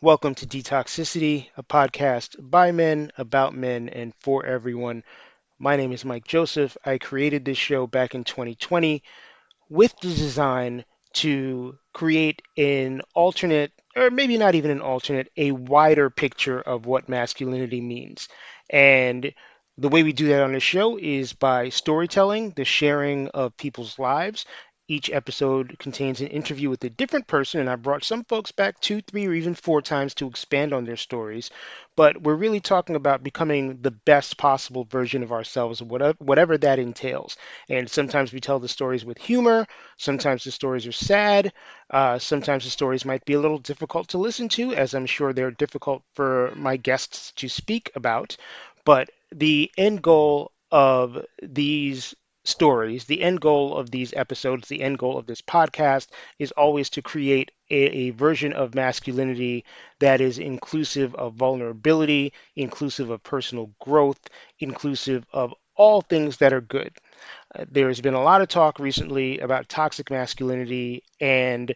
Welcome to Detoxicity, a podcast by men, about men, and for everyone. My name is Mike Joseph. I created this show back in 2020 with the design to create an alternate, or maybe not even an alternate, a wider picture of what masculinity means. And the way we do that on the show is by storytelling, the sharing of people's lives. Each episode contains an interview with a different person, and I brought some folks back two, three, or even four times to expand on their stories. But we're really talking about becoming the best possible version of ourselves, whatever that entails. And sometimes we tell the stories with humor. Sometimes the stories are sad. Sometimes the stories might be a little difficult to listen to, as I'm sure they're difficult for my guests to speak about. But the end goal of these stories, the end goal of these episodes, the end goal of this podcast is always to create a version of masculinity that is inclusive of vulnerability, inclusive of personal growth, inclusive of all things that are good. There's been a lot of talk recently about toxic masculinity, and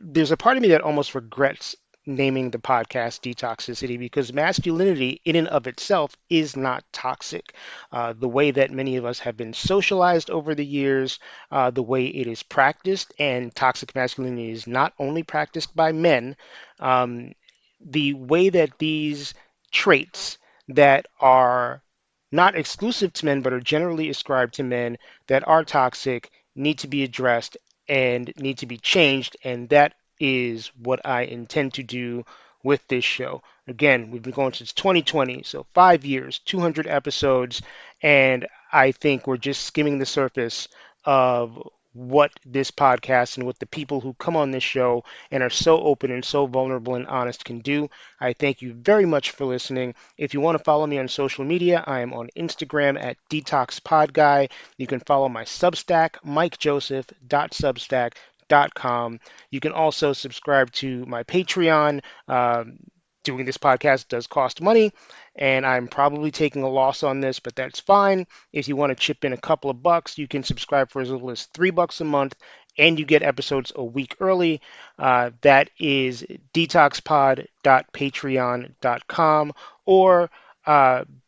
there's a part of me that almost regrets naming the podcast Detoxicity because masculinity, in and of itself, is not toxic. The way that many of us have been socialized over the years, the way it is practiced, and toxic masculinity is not only practiced by men, um, the way that these traits that are not exclusive to men, but are generally ascribed to men that are toxic, need to be addressed and need to be changed. And that is what I intend to do with this show. Again, we've been going since 2020, so 5 years, 200 episodes, and I think we're just skimming the surface of what this podcast and what the people who come on this show and are so open and so vulnerable and honest can do. I thank you very much for listening. If you want to follow me on social media, I am on Instagram at DetoxPodGuy. You can follow my Substack, mikejoseph.substack.com. You can also subscribe to my Patreon. Doing this podcast does cost money, and I'm probably taking a loss on this, but that's fine. If you want to chip in a couple of bucks, you can subscribe for as little as $3 a month, and you get episodes a week early. That is detoxpod.patreon.com or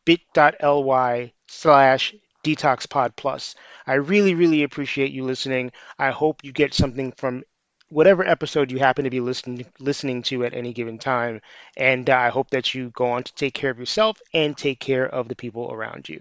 bit.ly/detoxpod plus. I really, really appreciate you listening. I hope you get something from whatever episode you happen to be listening to at any given time. And I hope that you go on to take care of yourself and take care of the people around you.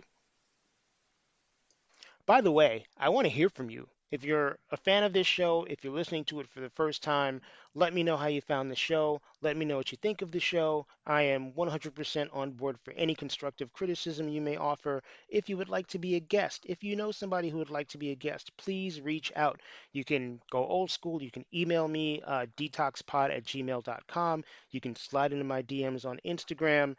By the way, I want to hear from you. If you're a fan of this show, if you're listening to it for the first time, let me know how you found the show. Let me know what you think of the show. I am 100% on board for any constructive criticism you may offer. If you would like to be a guest, if you know somebody who would like to be a guest, please reach out. You can go old school. You can email me, detoxpod@gmail.com. You can slide into my DMs on Instagram.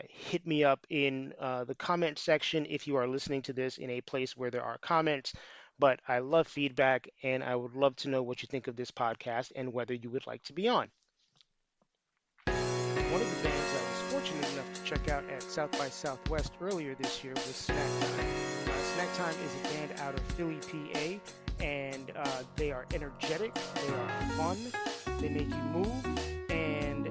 Hit me up in the comment section if you are listening to this in a place where there are comments. But I love feedback and I would love to know what you think of this podcast and whether you would like to be on. One of the bands I was fortunate enough to check out at South by Southwest earlier this year was Snacktime. Snacktime is a band out of Philly, PA, and they are energetic, they are fun, they make you move, and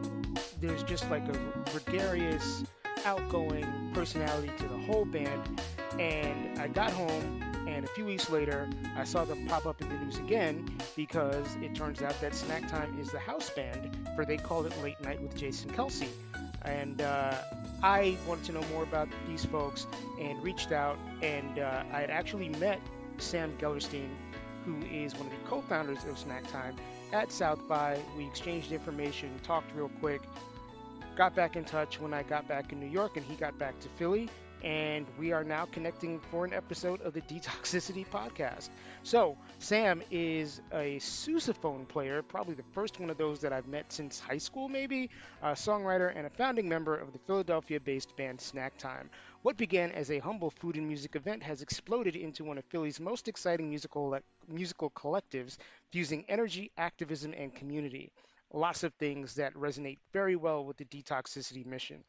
there's just like a gregarious, outgoing personality to the whole band. And I got home, and a few weeks later, I saw them pop up in the news again because it turns out that Snack Time is the house band for They Called It Late Night with Jason Kelsey. And I wanted to know more about these folks and reached out, and I had actually met Sam Gellerstein, who is one of the co-founders of Snack Time, at South by. We exchanged information, talked real quick, got back in touch when I got back in New York and he got back to Philly. And we are now connecting for an episode of the Detoxicity podcast. So, Sam is a sousaphone player, probably the first one of those that I've met since high school, maybe, a songwriter and a founding member of the Philadelphia based band Snacktime. What began as a humble food and music event has exploded into one of Philly's most exciting musical collectives, fusing energy, activism, and community. Lots of things that resonate very well with the Detoxicity mission.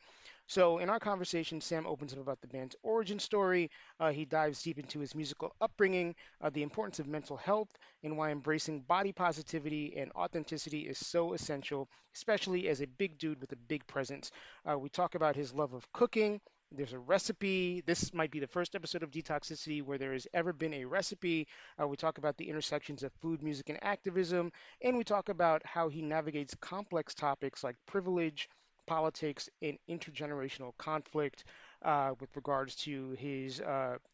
So, in our conversation, Sam opens up about the band's origin story. He dives deep into his musical upbringing, the importance of mental health, and why embracing body positivity and authenticity is so essential, especially as a big dude with a big presence. We talk about his love of cooking. There's a recipe. This might be the first episode of Detoxicity where there has ever been a recipe. We talk about the intersections of food, music, and activism. And we talk about how he navigates complex topics like privilege, politics, and intergenerational conflict with regards to his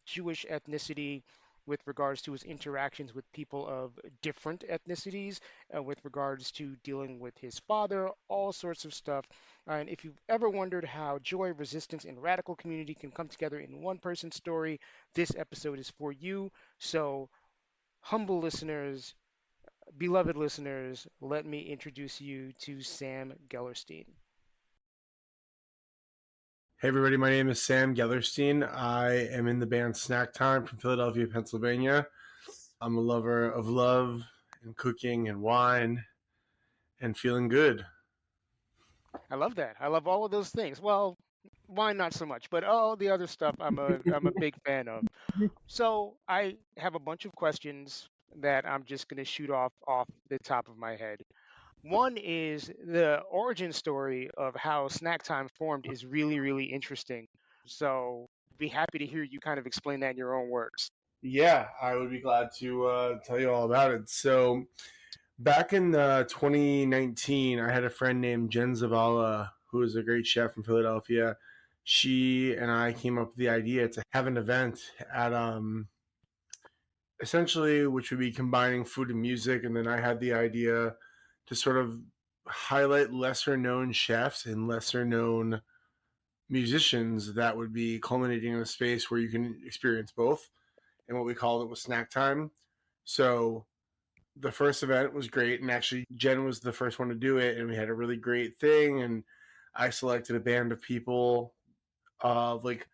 Jewish ethnicity, with regards to his interactions with people of different ethnicities, with regards to dealing with his father, all sorts of stuff. And if you've ever wondered how joy, resistance, and radical community can come together in one person's story, this episode is for you. So, humble listeners, beloved listeners, let me introduce you to Sam Gellerstein. Hey everybody, my name is Sam Gellerstein. I am in the band Snacktime from Philadelphia, Pennsylvania. I'm a lover of love and cooking and wine and feeling good. I love that. I love all of those things. Well, wine not so much, but all the other stuff I'm a big fan of. So I have a bunch of questions that I'm just going to shoot off the top of my head. One is the origin story of how Snack Time formed is really, really interesting. So be happy to hear you kind of explain that in your own words. Yeah, I would be glad to tell you all about it. So back in 2019, I had a friend named Jen Zavala, who is a great chef from Philadelphia. She and I came up with the idea to have an event at essentially, which would be combining food and music. And then I had the idea to sort of highlight lesser known chefs and lesser known musicians that would be culminating in a space where you can experience both. And what we called it was Snack Time. So the first event was great. And actually, Jen was the first one to do it. And we had a really great thing. And I selected a band of people. Like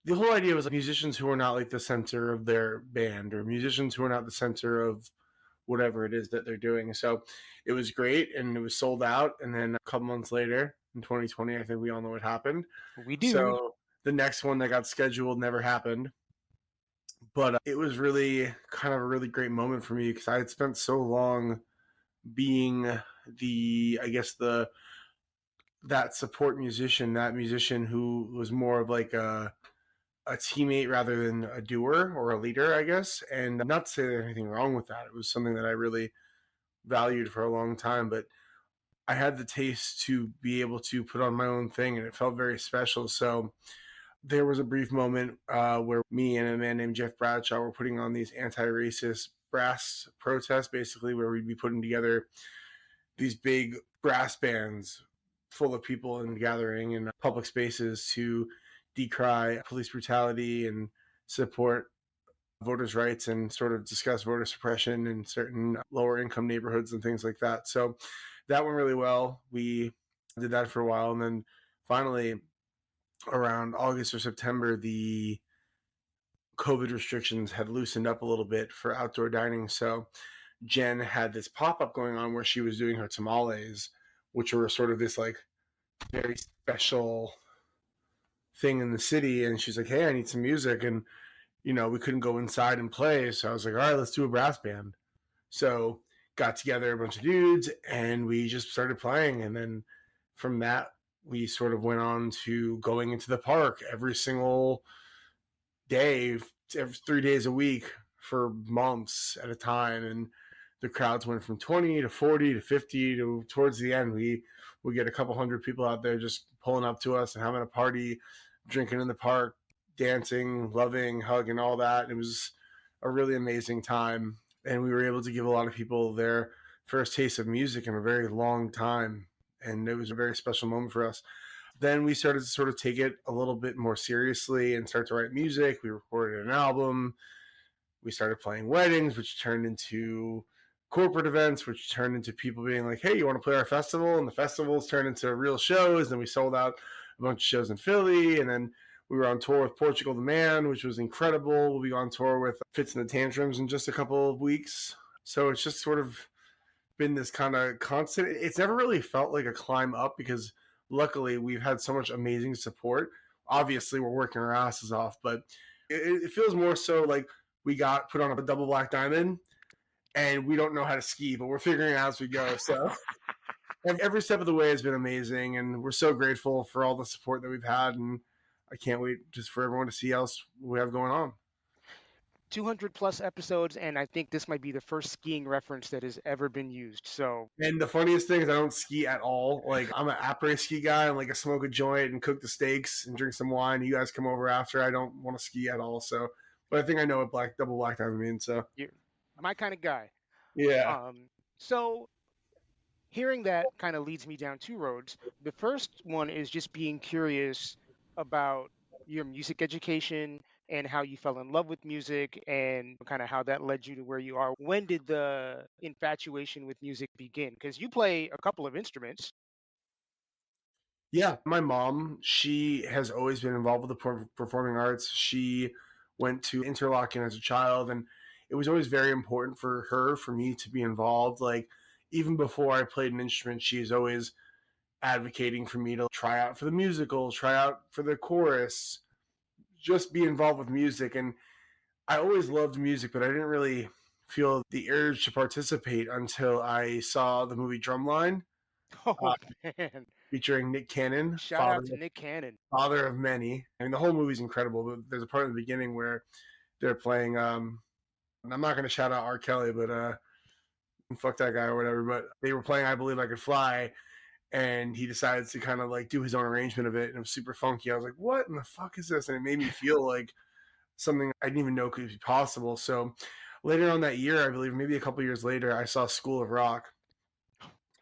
the whole idea was like musicians who are not like the center of their band or musicians who are not the center of whatever it is that they're doing. So it was great and it was sold out. And then a couple months later in 2020, I think we all know what happened. We do. So the next one that got scheduled never happened. But it was really kind of a really great moment for me because I had spent so long being I guess that support musician, that musician who was more of like a teammate rather than a doer or a leader, I guess. And not to say there's anything wrong with that. It was something that I really valued for a long time, but I had the taste to be able to put on my own thing and it felt very special. So there was a brief moment where me and a man named Jeff Bradshaw were putting on these anti-racist brass protests, basically, where we'd be putting together these big brass bands full of people and gathering in public spaces to decry police brutality and support voters' rights and sort of discuss voter suppression in certain lower income neighborhoods and things like that. So that went really well. We did that for a while. And then finally, around August or September, the COVID restrictions had loosened up a little bit for outdoor dining. So Jen had this pop-up going on where she was doing her tamales, which were sort of this like very special thing in the city. And she's like, hey, I need some music. And, you know, we couldn't go inside and play. So I was like, all right, let's do a brass band. So got together a bunch of dudes and we just started playing. And then from that, we sort of went on to going into the park every single day, every 3 days a week for months at a time. And the crowds went from 20 to 40 to 50 to towards the end, we get a couple hundred people out there just pulling up to us and having a party, drinking in the park, dancing, loving, hugging, all that. It was a really amazing time. And we were able to give a lot of people their first taste of music in a very long time. And it was a very special moment for us. Then we started to sort of take it a little bit more seriously and start to write music. We recorded an album. We started playing weddings, which turned into corporate events, which turned into people being like, hey, you want to play our festival? And the festivals turned into real shows. And we sold out a bunch of shows in Philly. And then we were on tour with Portugal the Man, which was incredible. We'll be on tour with Fits and the Tantrums in just a couple of weeks. So it's just sort of been this kind of constant. It's never really felt like a climb up because luckily we've had so much amazing support. Obviously, we're working our asses off, but it feels more so like we got put on a double black diamond and we don't know how to ski, but we're figuring it out as we go. So every step of the way has been amazing, and we're so grateful for all the support that we've had. And I can't wait just for everyone to see else we have going on. 200 plus episodes, and I think this might be the first skiing reference that has ever been used. So, And the funniest thing is I don't ski at all. Like I'm an après ski guy and like I smoke a joint and cook the steaks and drink some wine. You guys come over after. I don't want to ski at all. So, but I think I know what double black diamond means. So you're my kind of guy. yeah, So hearing that kind of leads me down two roads. The first one is just being curious about your music education and how you fell in love with music and kind of how that led you to where you are. When did the infatuation with music begin? Because you play a couple of instruments. yeah. My mom, she has always been involved with the performing arts. She went to Interlochen as a child, and it was always very important for her for me to be involved. Like even before I played an instrument, she is always advocating for me to try out for the musical, try out for the chorus, just be involved with music. And I always loved music, but I didn't really feel the urge to participate until I saw the movie Drumline, Oh uh, man. featuring Nick Cannon, Shout out to Nick Cannon. father of many. I mean, the whole movie's incredible, but there's a part in the beginning where they're playing. And I'm not going to shout out R. Kelly, but fuck that guy or whatever. But they were playing "I Believe I Could Fly," and he decides to kind of like do his own arrangement of it, and it was super funky. I was like, "What in the fuck is this?" And it made me feel like something I didn't even know could be possible. So later on that year, I believe maybe a couple years later, I saw School of Rock,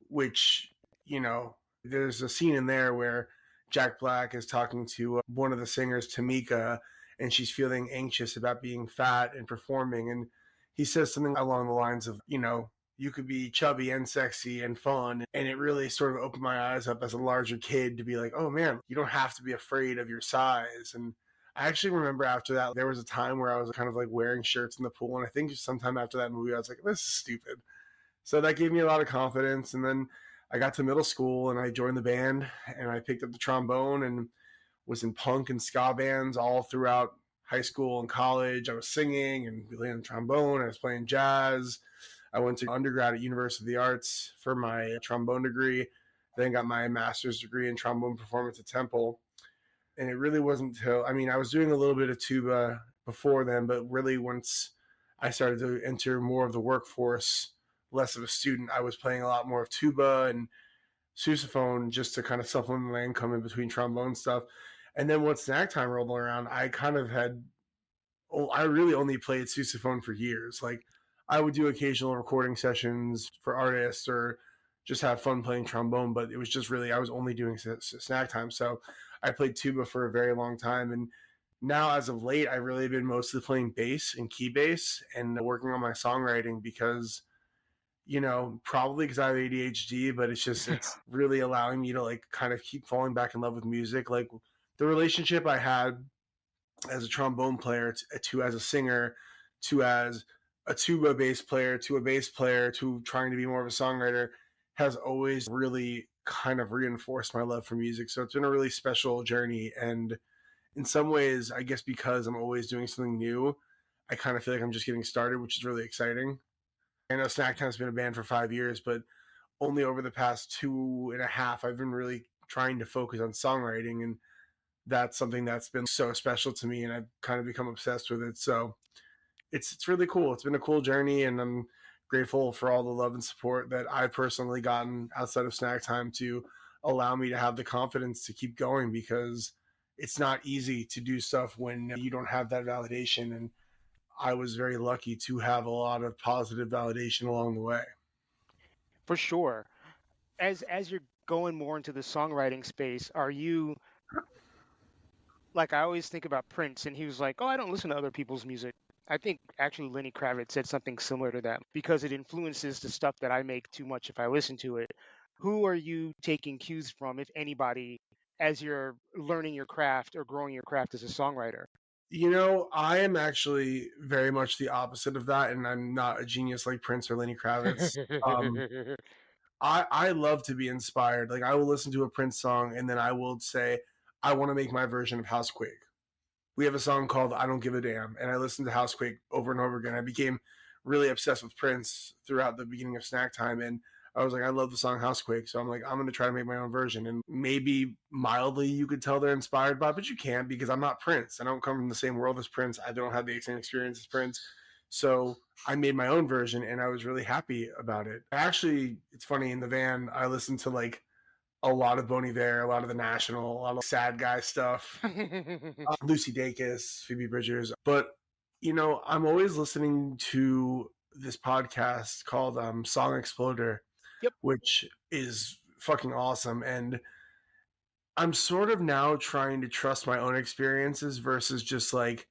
which, you know, there's a scene in there where Jack Black is talking to one of the singers, Tamika, and she's feeling anxious about being fat and performing. And he says something along the lines of, you know, you could be chubby and sexy and fun. And it really sort of opened my eyes up as a larger kid to be like, oh man, you don't have to be afraid of your size. And I actually remember after that, there was a time where I was kind of like wearing shirts in the pool. And I think sometime after that movie, I was like, this is stupid. So that gave me a lot of confidence. And then I got to middle school and I joined the band and I picked up the trombone and was in punk and ska bands all throughout high school and college. I was singing and playing the trombone. I was playing jazz. I went to undergrad at University of the Arts for my trombone degree, then got my master's degree in trombone performance at Temple. And it really wasn't until, I mean, I was doing a little bit of tuba before then, but really once I started to enter more of the workforce, less of a student, I was playing a lot more of tuba and sousaphone just to kind of supplement my income in between trombone stuff. And then once Snacktime rolled around, I kind of had, I really only played sousaphone for years. Like I would do occasional recording sessions for artists or just have fun playing trombone, but it was just really, I was only doing Snacktime. So I played tuba for a very long time. And now as of late, I've really been mostly playing bass and key bass and working on my songwriting because, you know, probably because I have ADHD, but it's really allowing me to like kind of keep falling back in love with music. Like the relationship I had as a trombone player to as a singer to as a tuba bass player to a bass player to trying to be more of a songwriter has always really kind of reinforced my love for music. So it's been a really special journey. And in some ways, I guess because I'm always doing something new, I kind of feel like I'm just getting started, which is really exciting. I know Snacktime's been a band for 5 years, but only over the past 2.5, I've been really trying to focus on songwriting. And that's something that's been so special to me. And I've kind of become obsessed with it. So it's really cool. It's been a cool journey. And I'm grateful for all the love and support that I've personally gotten outside of Snacktime to allow me to have the confidence to keep going because it's not easy to do stuff when you don't have that validation. And I was very lucky to have a lot of positive validation along the way. For sure. As you're going more into the songwriting space, are you like I always think about Prince and he was like, "Oh, I don't listen to other people's music." I think actually Lenny Kravitz said something similar to that because it influences the stuff that I make too much if I listen to it. Who are you taking cues from, if anybody, as you're learning your craft or growing your craft as a songwriter? You know, I am actually very much the opposite of that, and I'm not a genius like Prince or Lenny Kravitz. Um, I love to be inspired. Like I will listen to a Prince song and then I will say, I want to make my version of Housequake. We have a song called I Don't Give a Damn, and I listened to Housequake over and over again. I became really obsessed with Prince throughout the beginning of Snacktime, and I was like, I love the song Housequake, so I'm like, I'm going to try to make my own version. And maybe mildly you could tell they're inspired by, but you can't because I'm not Prince. I don't come from the same world as Prince. I don't have the same experience as Prince. So I made my own version, and I was really happy about it. Actually, it's funny, in the van, I listened to like a lot of Bon Iver, a lot of The National, a lot of sad guy stuff, Lucy Dacus, Phoebe Bridgers. But, you know, I'm always listening to this podcast called Song Exploder, Yep. which is fucking awesome. And I'm sort of now trying to trust my own experiences versus just like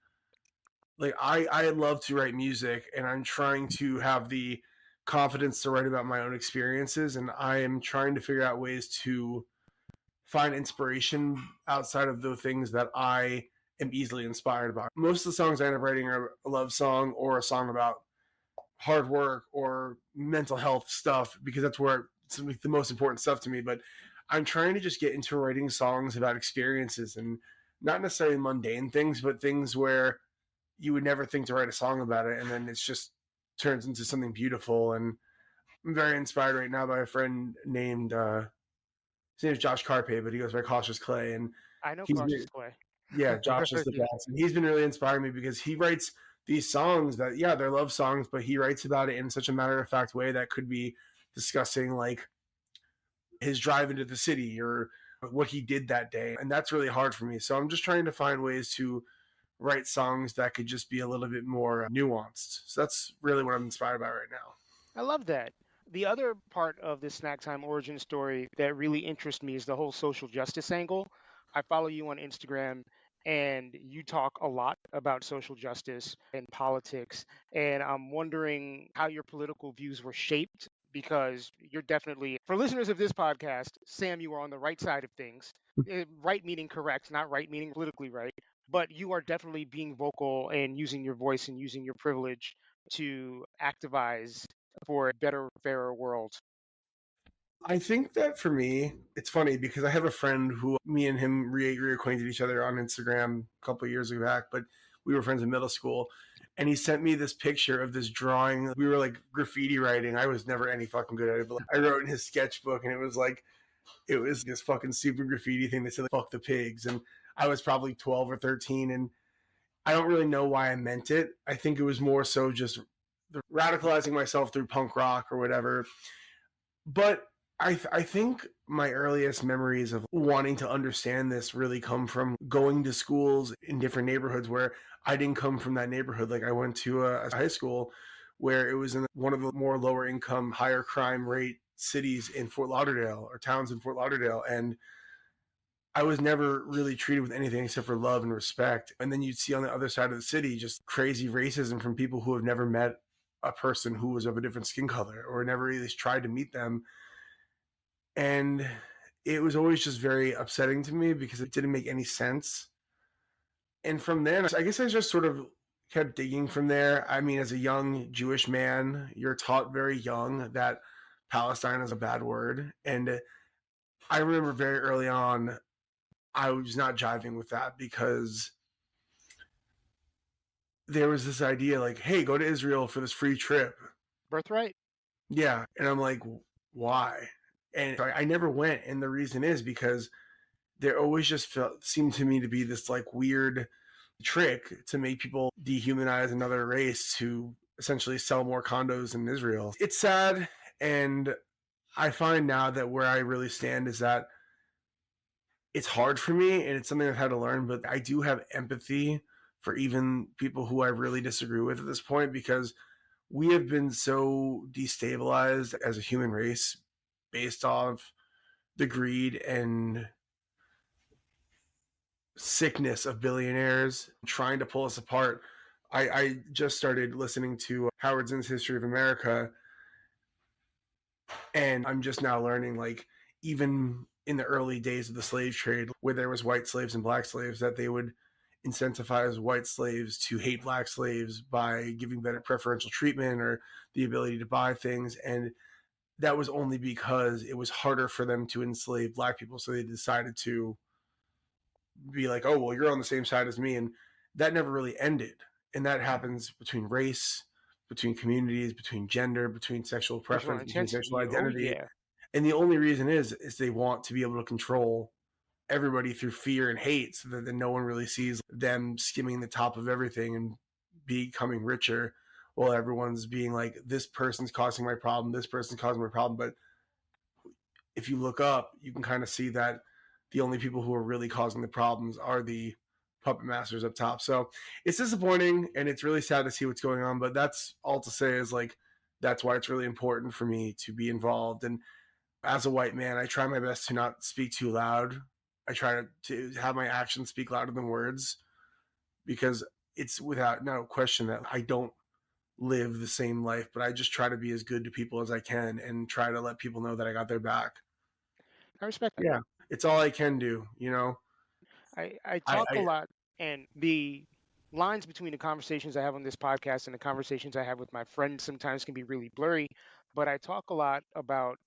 I love to write music and I'm trying to have the confidence to write about my own experiences, and I am trying to figure out ways to find inspiration outside of the things that I am easily inspired by. Most of the songs I end up writing are a love song or a song about hard work or mental health stuff because that's where it's the most important stuff to me. But I'm trying to just get into writing songs about experiences and not necessarily mundane things, but things where you would never think to write a song about it, and then it's just turns into something beautiful. And I'm very inspired right now by a friend named his name is Josh Carpe, but he goes by Cautious Clay, and I know he's Cautious Clay. yeah, Josh is the Yeah. best, and he's been really inspiring me because he writes these songs that they're love songs, but he writes about it in such a matter of fact way that could be discussing like his drive into the city or what he did that day, and that's really hard for me. So I'm just trying to find ways to write songs that could just be a little bit more nuanced. So that's really what I'm inspired by right now. I love that. The other part of this snack time origin story that really interests me is the whole social justice angle. I follow you on Instagram and you talk a lot about social justice and politics. And I'm wondering how your political views were shaped because you're definitely, for listeners of this podcast, Sam, you are on the right side of things. Right meaning correct, not right meaning politically right. But you are definitely being vocal and using your voice and using your privilege to activize for a better, fairer world. I think that for me, it's funny because I have a friend who me and him reacquainted each other on Instagram a couple of years back, but we were friends in middle school. And he sent me this picture of this drawing. We were like graffiti writing. I was never any fucking good at it, but I wrote in his sketchbook, and it was this fucking super graffiti thing that said, like, fuck the pigs. And I was probably 12 or 13. And I don't really know why I meant it. I think it was more so just radicalizing myself through punk rock or whatever. But I think my earliest memories of wanting to understand this really come from going to schools in different neighborhoods where I didn't come from that neighborhood. Like I went to a high school where it was in one of the more lower income, higher crime rate cities in Fort Lauderdale or towns in Fort Lauderdale. And I was never really treated with anything except for love and respect. And then you'd see on the other side of the city just crazy racism from people who have never met a person who was of a different skin color or never really tried to meet them. And it was always just very upsetting to me because it didn't make any sense. And from then, I guess I just sort of kept digging from there. I mean, as a young Jewish man, you're taught very young that Palestine is a bad word. And I remember very early on, I was not jiving with that because there was this idea like, hey, go to Israel for this free trip. Birthright? Yeah. And I'm like, why? And I never went. And the reason is because there always just seemed to me to be this like weird trick to make people dehumanize another race to essentially sell more condos in Israel. It's sad. And I find now that where I really stand is that it's hard for me and it's something I've had to learn, but I do have empathy for even people who I really disagree with at this point because we have been so destabilized as a human race based off the greed and sickness of billionaires trying to pull us apart. I just started listening to Howard Zinn's History of America, and I'm just now learning, like, even in the early days of the slave trade, where there was white slaves and black slaves, that they would incentivize white slaves to hate black slaves by giving better preferential treatment or the ability to buy things. And that was only because it was harder for them to enslave Black people. So they decided to be like, oh, well, you're on the same side as me. And that never really ended. And that happens between race, between communities, between gender, between sexual Sexual preference, between sexual intensity. Oh identity. yeah. And the only reason is they want to be able to control everybody through fear and hate so that then no one really sees them skimming the top of everything and becoming richer while everyone's being like, this person's causing my problem, this person's causing my problem. But if you look up, you can kind of see that the only people who are really causing the problems are the puppet masters up top. So it's disappointing and it's really sad to see what's going on. But that's all to say is like, that's why it's really important for me to be involved. And as a white man, I try my best to not speak too loud. I try to have my actions speak louder than words because it's without no question that I don't live the same life, but I just try to be as good to people as I can and try to let people know that I got their back. I respect that. Yeah, it's all I can do, you know. I I, talk a I lot, and the lines between the conversations I have on this podcast and the conversations I have with my friends sometimes can be really blurry. But I talk a lot about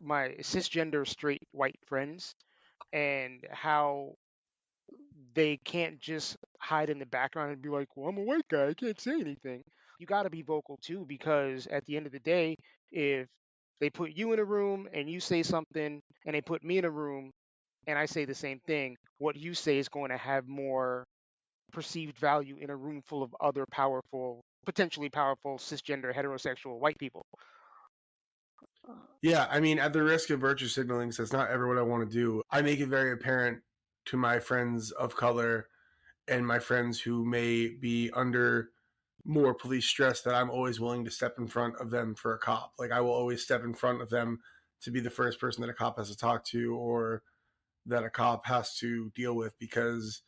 my cisgender straight white friends and how they can't just hide in the background and be like, well, I'm a white guy, I can't say anything. You got to be vocal too, because at the end of the day, if they put you in a room and you say something, and they put me in a room and I say the same thing, what you say is going to have more perceived value in a room full of other powerful, potentially powerful cisgender heterosexual white people. yeah, I mean, at the risk of virtue signaling, so it's not ever what I want to do. I make it very apparent to my friends of color and my friends who may be under more police stress that I'm always willing to step in front of them for a cop. Like I will always step in front of them to be the first person that a cop has to talk to or that a cop has to deal with because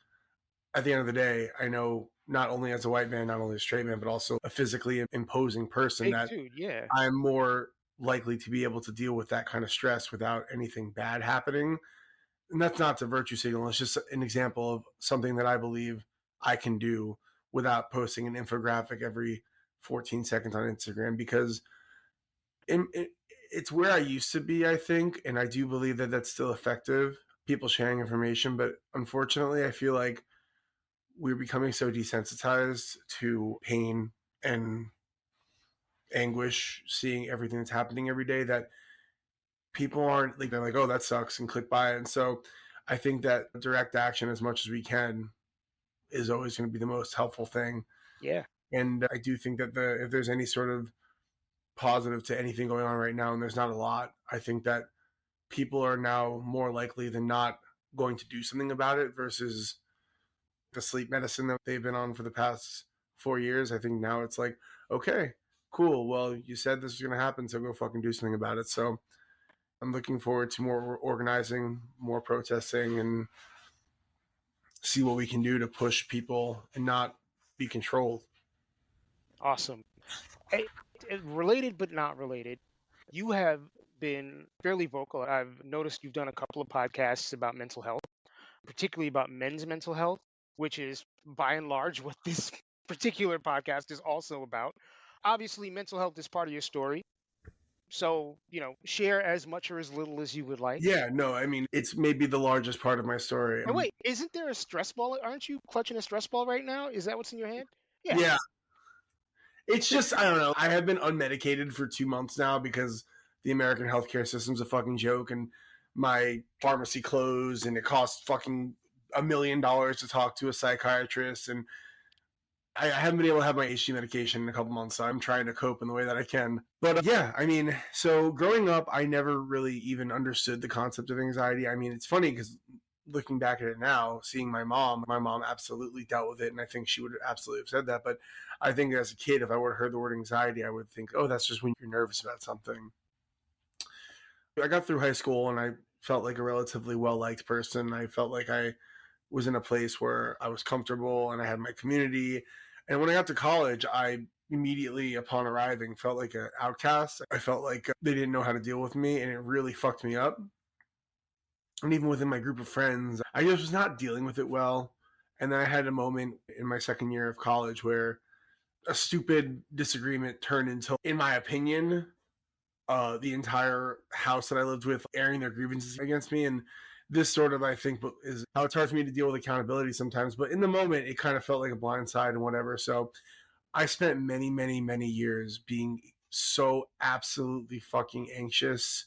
at the end of the day, I know not only as a white man, not only a straight man, but also a physically imposing person Big that dude, yeah. I'm more likely to be able to deal with that kind of stress without anything bad happening. And that's not to virtue signal. It's just an example of something that I believe I can do without posting an infographic every 14 seconds on Instagram because it's where I used to be, I think. And I do believe that that's still effective, people sharing information. But unfortunately, I feel like we're becoming so desensitized to pain and anguish, seeing everything that's happening every day that people aren't like, they're like, oh, that sucks and click by it. And so I think that direct action as much as we can is always going to be the most helpful thing. Yeah. And I do think that if there's any sort of positive to anything going on right now, and there's not a lot, I think that people are now more likely than not going to do something about it versus the sleep medicine that they've been on for the past 4 years. I think now it's like, okay, cool. Well, you said this was going to happen, so go fucking do something about it. So I'm looking forward to more organizing, more protesting, and see what we can do to push people and not be controlled. Awesome. Hey, related but not related, you have been fairly vocal. I've noticed you've done a couple of podcasts about mental health, particularly about men's mental health, which is by and large what this particular podcast is also about. Obviously, mental health is part of your story. So, share as much or as little as you would like. Yeah, no, I mean, it's maybe the largest part of my story. And wait, isn't there a stress ball? Aren't you clutching a stress ball right now? Is that what's in your hand? Yeah. Yeah, it's just, I don't know. I have been unmedicated for 2 months now because the American healthcare system's a fucking joke and my pharmacy closed and it costs fucking $1 million to talk to a psychiatrist. And I haven't been able to have my HD medication in a couple months, so I'm trying to cope in the way that I can. But yeah, I mean, so growing up, I never really even understood the concept of anxiety. I mean, it's funny because looking back at it now, seeing my mom absolutely dealt with it, and I think she would absolutely have said that. But I think as a kid, if I would have heard the word anxiety, I would think, oh, that's just when you're nervous about something. I got through high school and I felt like a relatively well liked person. I felt like I was in a place where I was comfortable and I had my community. And when I got to college, I immediately upon arriving felt like an outcast. I felt like they didn't know how to deal with me and it really fucked me up. And even within my group of friends, I just was not dealing with it well. And then I had a moment in my second year of college where a stupid disagreement turned into, in my opinion, the entire house that I lived with airing their grievances against me. And this sort of, I think, is how it's hard for me to deal with accountability sometimes. But in the moment, it kind of felt like a blind side and whatever. So I spent many, many, many years being so absolutely fucking anxious,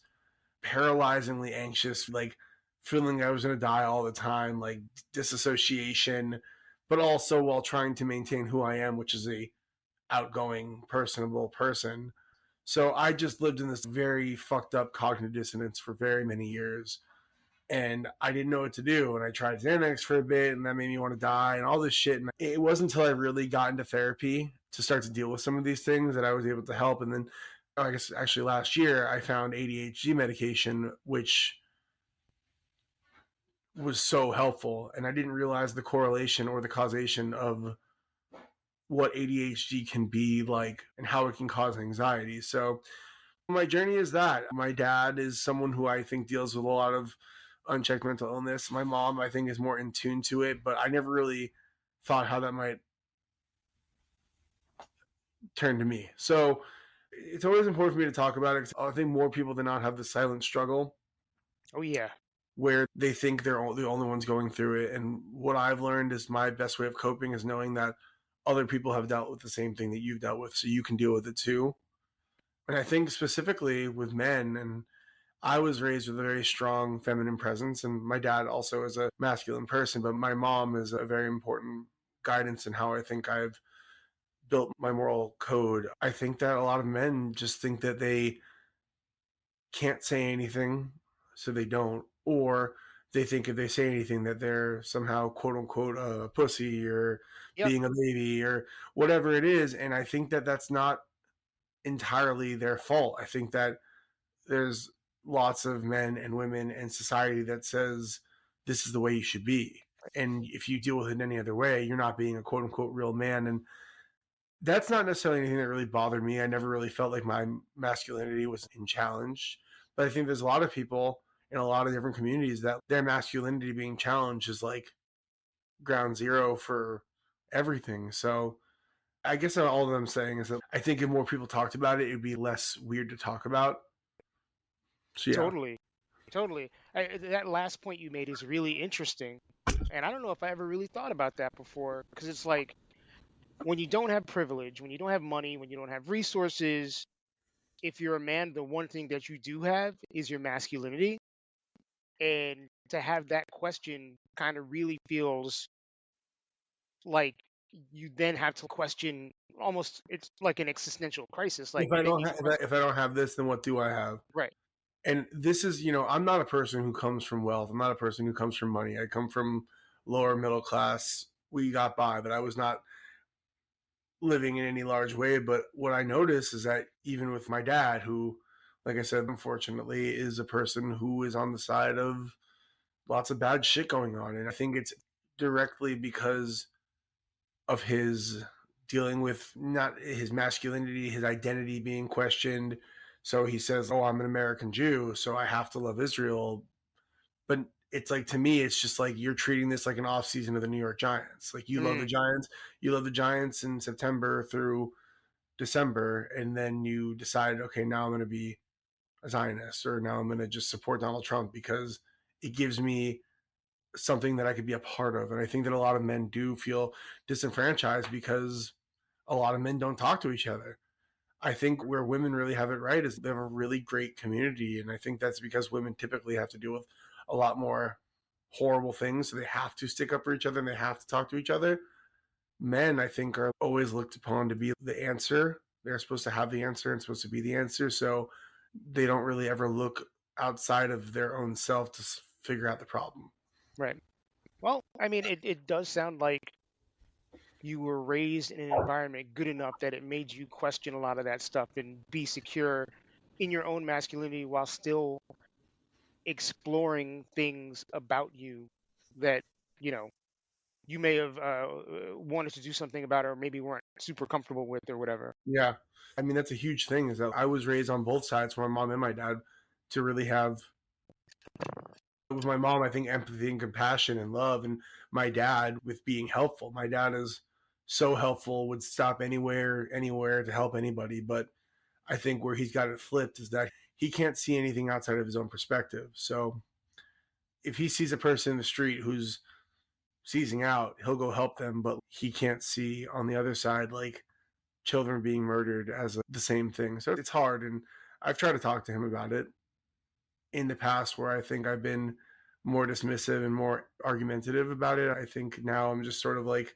paralyzingly anxious, like feeling I was going to die all the time, like disassociation, but also while trying to maintain who I am, which is a outgoing, personable person. So I just lived in this very fucked up cognitive dissonance for very many years. And I didn't know what to do. And I tried Xanax for a bit, and that made me want to die and all this shit. And it wasn't until I really got into therapy to start to deal with some of these things that I was able to help. And then, I guess, actually last year, I found ADHD medication, which was so helpful. And I didn't realize the correlation or the causation of what ADHD can be like and how it can cause anxiety. So my journey is that. My dad is someone who I think deals with a lot of unchecked mental illness. My mom, I think, is more in tune to it, but I never really thought how that might turn to me. So it's always important for me to talk about it. I think more people than not have the silent struggle Oh yeah, where they think they're the only ones going through it. And what I've learned is my best way of coping is knowing that other people have dealt with the same thing that you've dealt with, so you can deal with it too. And I think specifically with men, and I was raised with a very strong feminine presence, and my dad also is a masculine person, but my mom is a very important guidance in how I think I've built my moral code. I think that a lot of men just think that they can't say anything, so they don't, or they think if they say anything that they're somehow quote unquote a pussy or yep, being a baby or whatever it is. And I think that that's not entirely their fault. I think that there's lots of men and women in society that says this is the way you should be. And if you deal with it any other way, you're not being a quote unquote real man. And that's not necessarily anything that really bothered me. I never really felt like my masculinity was in challenge. But I think there's a lot of people in a lot of different communities that their masculinity being challenged is like ground zero for everything. So I guess all that I'm saying is that I think if more people talked about it, it'd be less weird to talk about. So yeah. totally, totally. That last point you made is really interesting, and I don't know if I ever really thought about that before, because it's like when you don't have privilege, when you don't have money, when you don't have resources, if you're a man, the one thing that you do have is your masculinity. And to have that question kind of really feels like you then have to question, almost it's like an existential crisis. Like then you If I don't have this, then what do I have? right. And this is, you know, I'm not a person who comes from wealth. I'm not a person who comes from money. I come from lower middle class. We got by, but I was not living in any large way. But what I notice is that even with my dad, who, like I said, unfortunately, is a person who is on the side of lots of bad shit going on. And I think it's directly because of his dealing with not his masculinity, his identity being questioned. So he says, "Oh, I'm an American Jew, so I have to love Israel." But it's like, to me, it's just like you're treating this like an off season of the New York Giants. Like Mm, you love the Giants in September through December, and then you decide, okay, now I'm going to be a Zionist, or now I'm going to just support Donald Trump because it gives me something that I could be a part of. And I think that a lot of men do feel disenfranchised because a lot of men don't talk to each other. I think where women really have it right is they have a really great community. And I think that's because women typically have to deal with a lot more horrible things. So they have to stick up for each other and they have to talk to each other. Men, I think, are always looked upon to be the answer. They're supposed to have the answer and supposed to be the answer. So they don't really ever look outside of their own self to figure out the problem. right. Well, I mean, it does sound like you were raised in an environment good enough that it made you question a lot of that stuff and be secure in your own masculinity while still exploring things about you that, you know, you may have wanted to do something about or maybe weren't super comfortable with or whatever. Yeah. I mean, that's a huge thing, is that I was raised on both sides, from my mom and my dad, to really have, with my mom, I think, empathy and compassion and love, and my dad with being helpful. My dad is so helpful, would stop anywhere to help anybody. But I think where he's got it flipped is that he can't see anything outside of his own perspective. So if he sees a person in the street who's seizing out, he'll go help them, but he can't see on the other side like children being murdered as the same thing. So it's hard, and I've tried to talk to him about it in the past where I think I've been more dismissive and more argumentative about it. I think now I'm just sort of like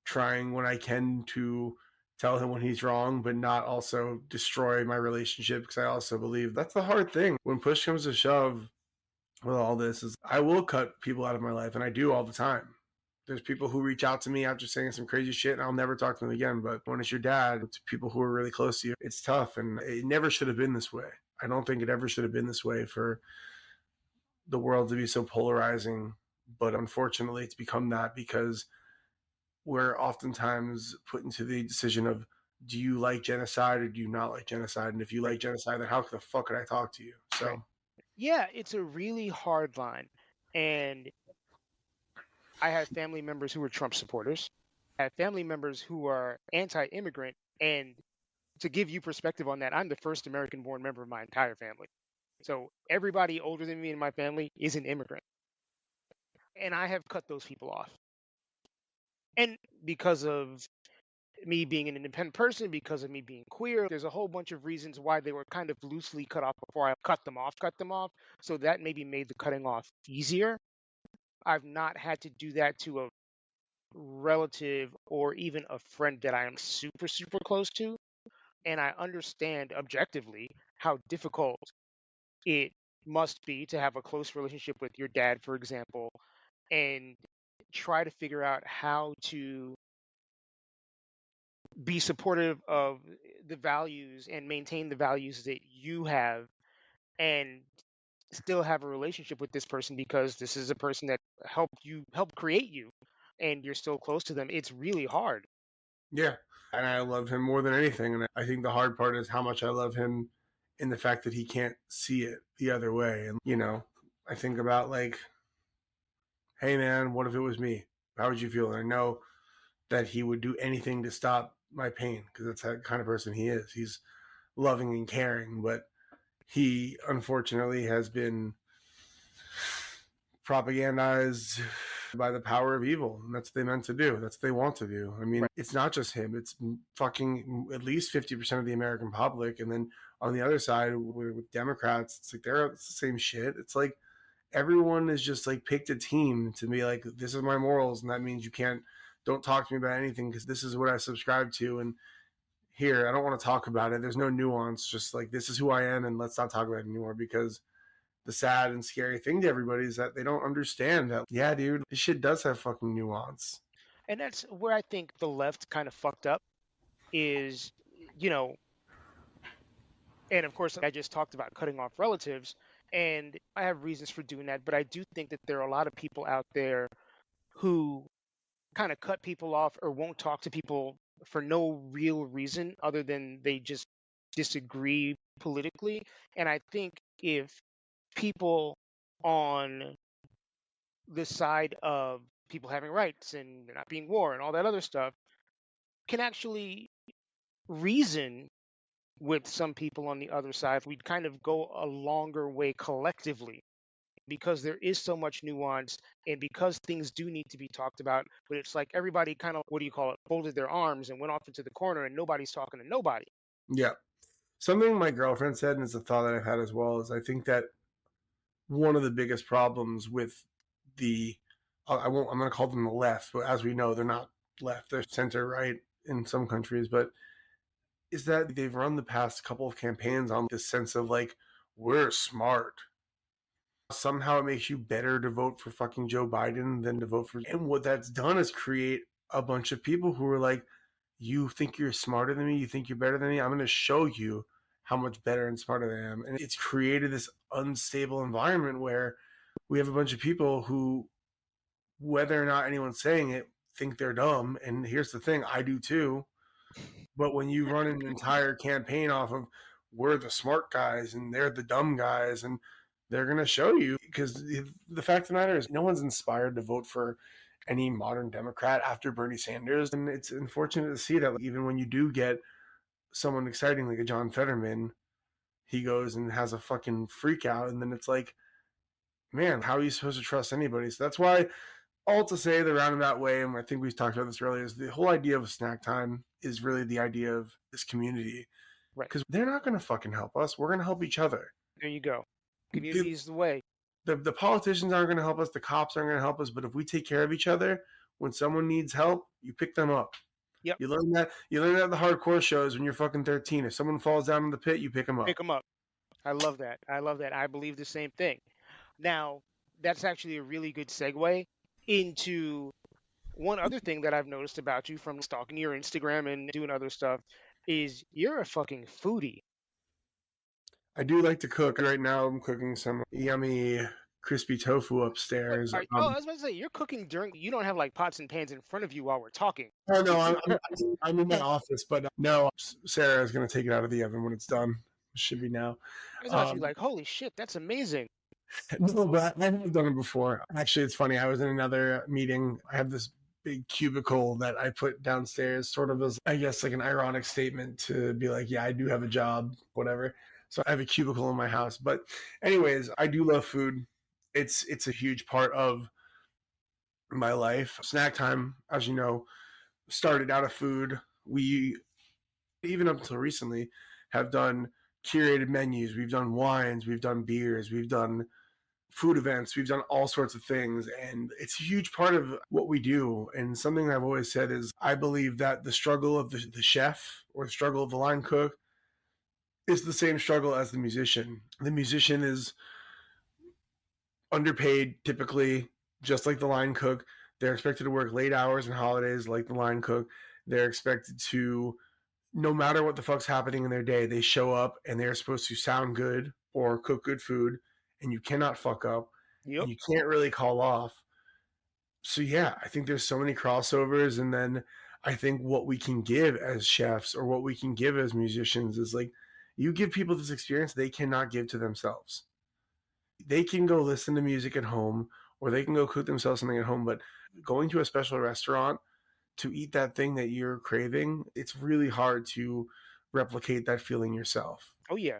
trying when I can to tell him when he's wrong, but not also destroy my relationship, because I also believe that's the hard thing. When push comes to shove with all this is I will cut people out of my life, and I do all the time. There's people who reach out to me after saying some crazy shit, and I'll never talk to them again. But when it's your dad, it's people who are really close to you, it's tough, and it never should have been this way. I don't think it ever should have been this way for the world to be so polarizing. But unfortunately, it's become that because we're oftentimes put into the decision of, do you like genocide or do you not like genocide? And if you like genocide, then how the fuck could I talk to you? Right. So Yeah, it's a really hard line. And I have family members who are Trump supporters. I have family members who are anti-immigrant. And to give you perspective on that, I'm the first American-born member of my entire family. So everybody older than me in my family is an immigrant. And I have cut those people off. And because of me being an independent person, because of me being queer, there's a whole bunch of reasons why they were kind of loosely cut off before I cut them off. So that maybe made the cutting off easier. I've not had to do that to a relative or even a friend that I am super, super close to. And I understand objectively how difficult it must be to have a close relationship with your dad, for example, and try to figure out how to be supportive of the values and maintain the values that you have and still have a relationship with this person because this is a person that helped create you and you're still close to them. It's really hard. yeah, and I love him more than anything. And I think the hard part is how much I love him in the fact that he can't see it the other way. And, I think about like, hey man, what if it was me? How would you feel? And I know that he would do anything to stop my pain because that's the kind of person he is. He's loving and caring, but he unfortunately has been propagandized by the power of evil, and that's what they meant to do. That's what they want to do. I mean, Right. it's not just him, it's fucking at least 50% of the American public. And then on the other side with Democrats, it's like it's the same shit. It's like everyone is just like picked a team to be like, this is my morals, and that means don't talk to me about anything because this is what I subscribe to. And here, I don't want to talk about it. There's no nuance, just like, this is who I am, and let's not talk about it anymore. Because the sad and scary thing to everybody is that they don't understand that, yeah, dude, this shit does have fucking nuance. And that's where I think the left kind of fucked up is, you know, and of course, I just talked about cutting off relatives, and I have reasons for doing that, but I do think that there are a lot of people out there who kind of cut people off or won't talk to people for no real reason other than they just disagree politically. And I think if people on the side of people having rights and there not being war and all that other stuff can actually reason with some people on the other side, we'd kind of go a longer way collectively because there is so much nuance and because things do need to be talked about. But it's like everybody kind of, what do you call it, folded their arms and went off into the corner and nobody's talking to nobody. Yeah. Something my girlfriend said, and it's a thought that I've had as well, is I think that one of the biggest problems with I'm going to call them the left, but as we know, they're not left, they're center right in some countries, but is that they've run the past couple of campaigns on this sense of like, we're smart. Somehow it makes you better to vote for fucking Joe Biden than to vote for. And what that's done is create a bunch of people who are like, you think you're smarter than me? You think you're better than me? I'm going to show you how much better and smarter I am. And it's created this unstable environment where we have a bunch of people who, whether or not anyone's saying it, think they're dumb. And here's the thing, I do too. But when you run an entire campaign off of, we're the smart guys and they're the dumb guys, and they're going to show you, because the fact of the matter is no one's inspired to vote for any modern Democrat after Bernie Sanders. And it's unfortunate to see that even when you do get someone exciting like a John Fetterman, he goes and has a fucking freak out, and then it's like, man, how are you supposed to trust anybody? So that's why, all to say the roundabout way, and I think we've talked about this earlier, is the whole idea of snack time is really the idea of this community, Right. because they're not going to fucking help us. We're going to help each other. There you go. The, Community is the way. the politicians aren't going to help us. The cops aren't going to help us. But if we take care of each other, when someone needs help, you pick them up. Yep. You learn that. You learn that at the hardcore shows when you're fucking 13. If someone falls down in the pit, you pick them up. Pick them up. I love that. I love that. I believe the same thing. Now, that's actually a really good segue into one other thing that I've noticed about you from stalking your Instagram and doing other stuff is you're a fucking foodie. I do like to cook. Right now, I'm cooking some yummy crispy tofu Wait, upstairs. oh, I was about to say you're cooking during. You don't have like pots and pans in front of you while we're talking. Oh no, I'm in my office, but no, Sarah is going to take it out of the oven when it's done. It should be now. I was about to be like, holy shit, that's amazing. No, but I have done it before. Actually, it's funny. I was in another meeting. I have this big cubicle that I put downstairs, sort of as, I guess, like an ironic statement to be like, yeah, I do have a job, whatever. So I have a cubicle in my house. But anyways, I do love food. It's a huge part of my life. Snack time, as you know, started out of food. We, even up until recently, have done curated menus. We've done wines. We've done beers. We've done food events. We've done all sorts of things. And it's a huge part of what we do. And something I've always said is I believe that the struggle of the chef or the struggle of the line cook is the same struggle as the musician. The musician is underpaid typically, just like the line cook. They're expected to work late hours and holidays like the line cook. They're expected to, no matter what the fuck's happening in their day, they show up and they're supposed to sound good or cook good food, and you cannot fuck up Yep. and you can't really call off. So yeah, I think there's so many crossovers, and then I think what we can give as chefs or what we can give as musicians is like, you give people this experience they cannot give to themselves. They can go listen to music at home or they can go cook themselves something at home, but going to a special restaurant to eat that thing that you're craving, it's really hard to replicate that feeling yourself. Oh yeah.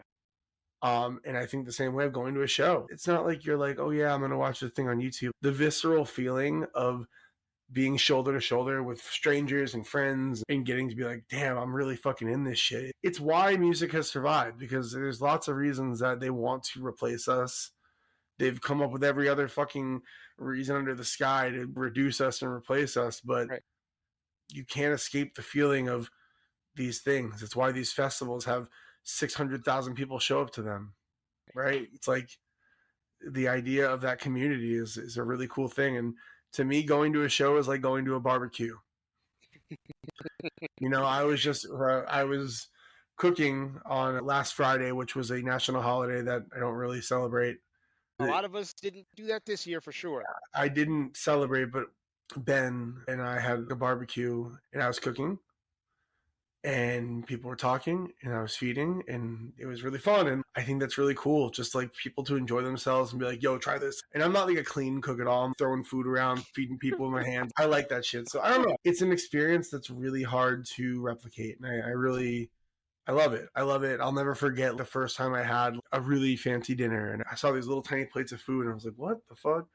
And I think the same way of going to a show. It's not like you're like, oh yeah, I'm gonna watch this thing on YouTube. The visceral feeling of being shoulder to shoulder with strangers and friends and getting to be like, damn, I'm really fucking in this shit. It's why music has survived, because there's lots of reasons that they want to replace us. They've come up with every other fucking reason under the sky to reduce us and replace us, but Right. you can't escape the feeling of these things. It's why these festivals have 600,000 people show up to them, right? It's like the idea of that community is a really cool thing. And to me, going to a show is like going to a barbecue. You know, I was cooking on last Friday, which was a national holiday that I don't really celebrate. A lot of us didn't do that this year for sure. I didn't celebrate, but Ben and I had a barbecue and I was cooking and people were talking and I was feeding and it was really fun. And I think that's really cool. Just like people to enjoy themselves and be like, yo, try this. And I'm not like a clean cook at all. I'm throwing food around, feeding people in my hands. I like that shit. So I don't know. It's an experience that's really hard to replicate. And I love it. I love it. I'll never forget the first time I had a really fancy dinner and I saw these little tiny plates of food and I was like, what the fuck?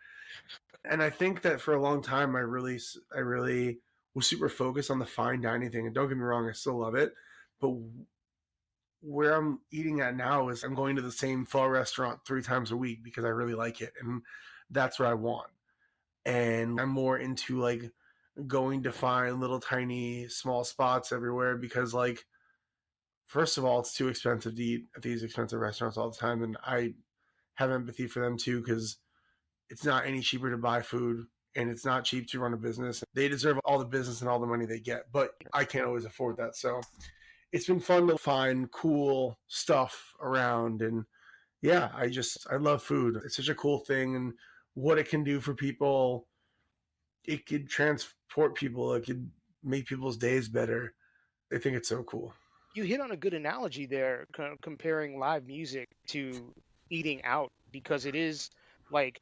And I think that for a long time, I really was super focused on the fine dining thing. And don't get me wrong, I still love it. But where I'm eating at now is I'm going to the same pho restaurant 3 times a week because I really like it. And that's what I want. And I'm more into like going to find little tiny small spots everywhere because like, first of all, it's too expensive to eat at these expensive restaurants all the time. And I have empathy for them too because it's not any cheaper to buy food and it's not cheap to run a business. They deserve all the business and all the money they get, but I can't always afford that. So it's been fun to find cool stuff around. And yeah, I love food. It's such a cool thing and what it can do for people. It could transport people. It could make people's days better. I think it's so cool. You hit on a good analogy there, comparing live music to eating out, because it is like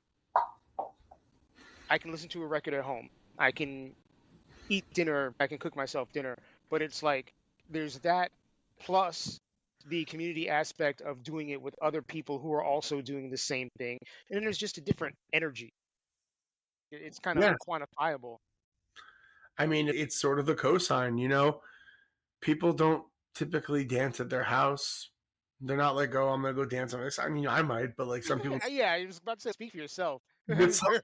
I can listen to a record at home. I can eat dinner. I can cook myself dinner. But it's like there's that plus the community aspect of doing it with other people who are also doing the same thing. And then there's just a different energy. It's kind of Yeah. unquantifiable. I mean, it's sort of the cosign, you know? People don't typically dance at their house. They're not like, oh, I'm gonna go dance on this. I mean, I might, but like some people, Yeah, I was about to say, speak for yourself. but some